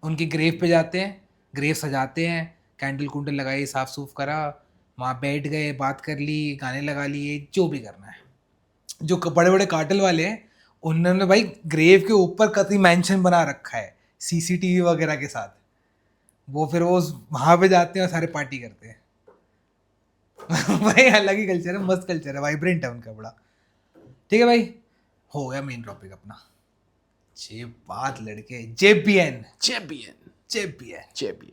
उनकी ग्रेव पे जाते हैं, ग्रेव सजाते हैं, कैंडल कुंडल लगाई, साफ सूफ करा, वहाँ बैठ गए, बात कर ली, गाने लगा लिए, जो भी करना है। जो बड़े बड़े कार्टेल वाले हैं उन्होंने भाई ग्रेव के ऊपर कतई मैंशन बना रखा है सीसीटीवी वगैरह के साथ, वो फिर वो वहाँ पे जाते हैं और सारे पार्टी करते हैं। भाई अलग ही कल्चर है, मस्त कल्चर है, वाइब्रेंट है उनका बड़ा। ठीक है भाई, हो गया मेन टॉपिक अपना। जे बात लड़के, जेपीएन Champion. जेपीएन। Champion.